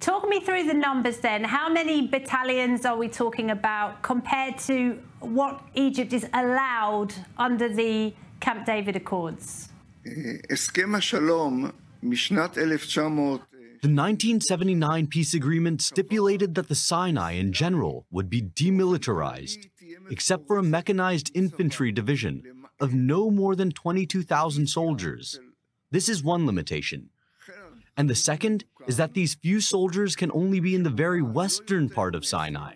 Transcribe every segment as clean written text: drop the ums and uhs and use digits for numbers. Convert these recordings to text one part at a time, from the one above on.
Talk me through the numbers then. How many battalions are we talking about compared to what Egypt is allowed under the Camp David Accords? הסכם השלום משנת 1900 The 1979 peace agreement stipulated that the Sinai in general would be demilitarized, except for a mechanized infantry division of no more than 22,000 soldiers. This is one limitation. And the second is that these few soldiers can only be in the very western part of Sinai,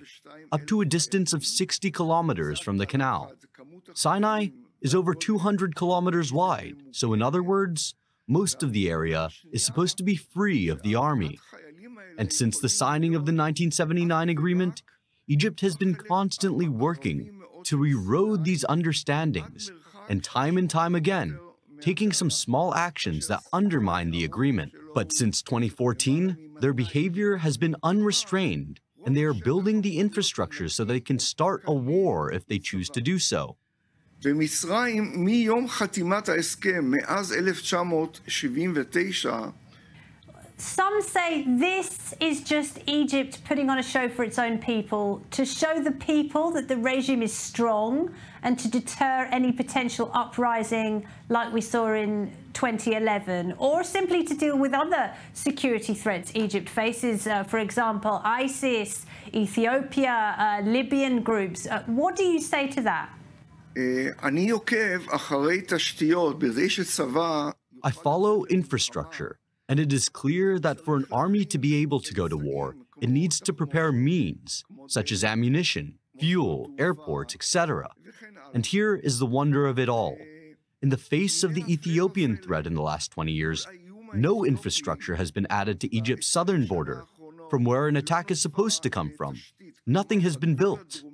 up to a distance of 60 kilometers from the canal. Sinai is over 200 kilometers wide, so in other words, most of the area is supposed to be free of the army. And since the signing of the 1979 agreement, Egypt has been constantly working to erode these understandings, and time again, taking some small actions that undermine the agreement. But since 2014, their behavior has been unrestrained, and they are building the infrastructure so they can start a war if they choose to do so. במצרים, מיום חתימת ההסכם, מאז 1979, Some say this is just Egypt putting on a show for its own people, to show the people that the regime is strong and to deter any potential uprising like we saw in 2011, or simply to deal with other security threats Egypt faces, for example, ISIS, Ethiopia, Libyan groups. What do you say to that? אני עוקב אחרי תשתיות בזה שצבא... I follow infrastructure, and it is clear that for an army to be able to go to war, it needs to prepare means, such as ammunition, fuel, airports, etc. And here is the wonder of it all. In the face of the Ethiopian threat in the last 20 years, no infrastructure has been added to Egypt's southern border, from where an attack is supposed to come from. Nothing has been built.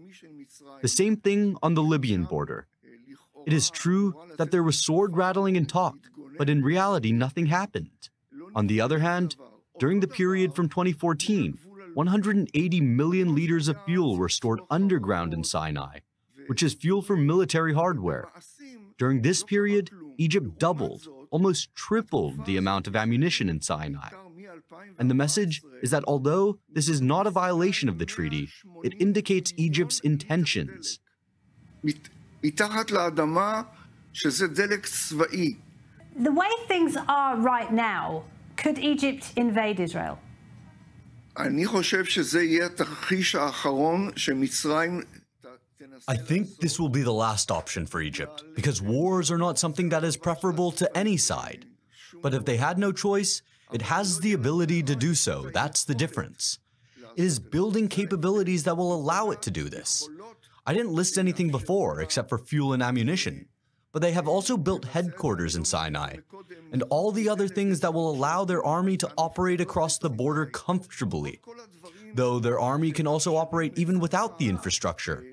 The same thing on the Libyan border. It is true that there was sword rattling and talk, but in reality nothing happened. On the other hand, during the period from 2014, 180 million liters of fuel were stored underground in Sinai, which is fuel for military hardware. During this period, Egypt doubled, almost tripled the amount of ammunition in Sinai. And the message is that although this is not a violation of the treaty, it indicates Egypt's intentions. מתחת לאדמה, שזה דלק צבאי. The way things are right now, could Egypt invade Israel? אני חושב שזה יהיה התרחיש האחרון שמצרים... I think this will be the last option for Egypt, because wars are not something that is preferable to any side. But if they had no choice, it has the ability to do so. That's the difference. It is building capabilities that will allow it to do this. I didn't list anything before except for fuel and ammunition, but they have also built headquarters in Sinai and all the other things that will allow their army to operate across the border comfortably. Though their army can also operate even without the infrastructure.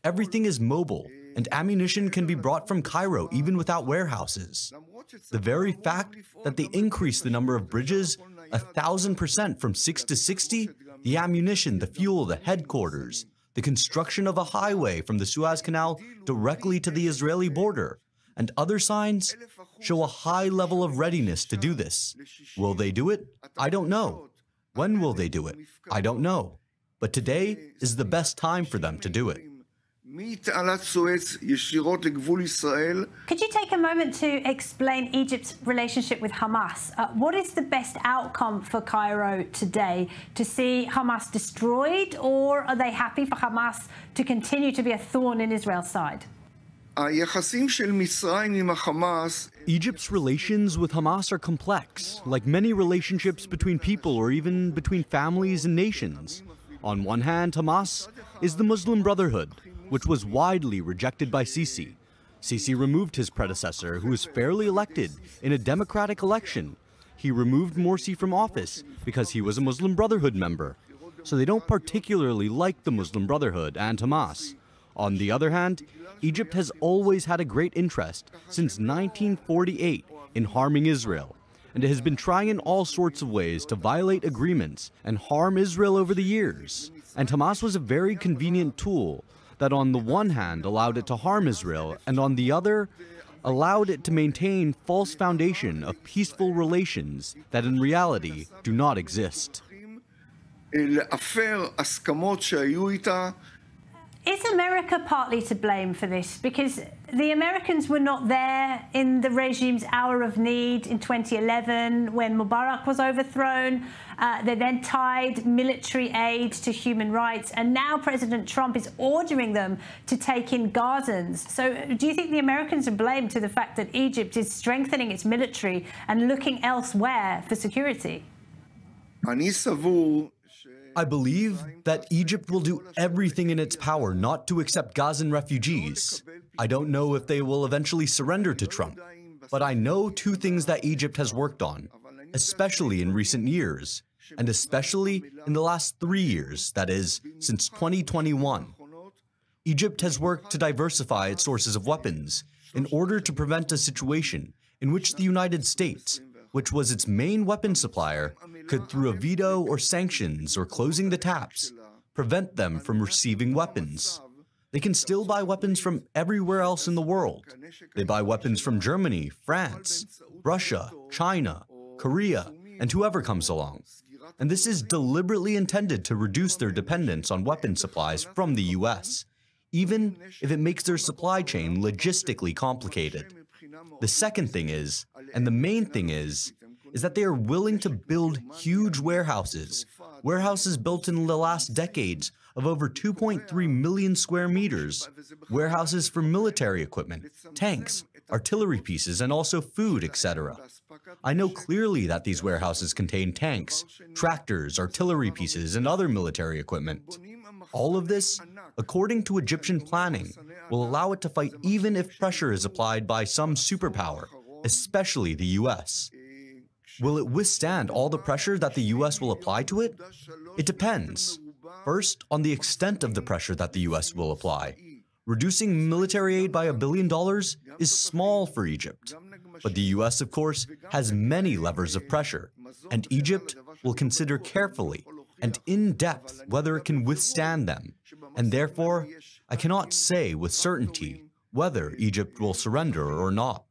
Everything is mobile, and ammunition can be brought from Cairo even without warehouses. The very fact that they increased the number of bridges 1,000% from 6 to 60, the ammunition, the fuel, the headquarters, the construction of a highway from the Suez Canal directly to the Israeli border, and other signs show a high level of readiness to do this. Will they do it? I don't know. When will they do it? I don't know. But today is the best time for them to do it. מתעלת ישירות לגבול ישראל. Could you take a moment to explain Egypt's relationship with Hamas? What is the best outcome for Cairo today? To see Hamas destroyed, or are they happy for Hamas to continue to be a thorn in Israel's side? היחסים של מצרים עם החמאס... Egypt's relations with Hamas are complex, like many relationships between people or even between families and nations. On one hand, Hamas is the Muslim Brotherhood, which was widely rejected by Sisi. Sisi removed his predecessor, who was fairly elected in a democratic election. He removed Morsi from office because he was a Muslim Brotherhood member. So they don't particularly like the Muslim Brotherhood and Hamas. On the other hand, Egypt has always had a great interest since 1948 in harming Israel, and it has been trying in all sorts of ways to violate agreements and harm Israel over the years. And Hamas was a very convenient tool that on the one hand allowed it to harm Israel, and on the other allowed it to maintain false foundation of peaceful relations that in reality do not exist. להפר הסכמות שהיו איתה. Is America partly to blame for this? Because the Americans were not there in the regime's hour of need in 2011 when Mubarak was overthrown. They then tied military aid to human rights, and now President Trump is ordering them to take in Gazans. So do you think the Americans are blamed to the fact that Egypt is strengthening its military and looking elsewhere for security? I believe that Egypt will do everything in its power not to accept Gazan refugees. I don't know if they will eventually surrender to Trump, but I know two things that Egypt has worked on, especially in recent years, and especially in the last 3 years, that is, since 2021. Egypt has worked to diversify its sources of weapons in order to prevent a situation in which the United States, which was its main weapon supplier, could, through a veto or sanctions or closing the taps, prevent them from receiving weapons. They can still buy weapons from everywhere else in the world. They buy weapons from Germany, France, Russia, China, Korea, and whoever comes along. And this is deliberately intended to reduce their dependence on weapon supplies from the US, even if it makes their supply chain logistically complicated. The second thing is, and the main thing is that they are willing to build huge warehouses built in the last decades of over 2.3 million square meters, warehouses for military equipment, tanks, artillery pieces, and also food, etc. I know clearly that these warehouses contain tanks, tractors, artillery pieces, and other military equipment. All of this, according to Egyptian planning, will allow it to fight even if pressure is applied by some superpower, especially the US. Will it withstand all the pressure that the US will apply to it? It depends. First, on the extent of the pressure that the US will apply. Reducing military aid by $1 billion is small for Egypt. But the US, of course, has many levers of pressure, and Egypt will consider carefully and in depth whether it can withstand them. And therefore, I cannot say with certainty whether Egypt will surrender or not.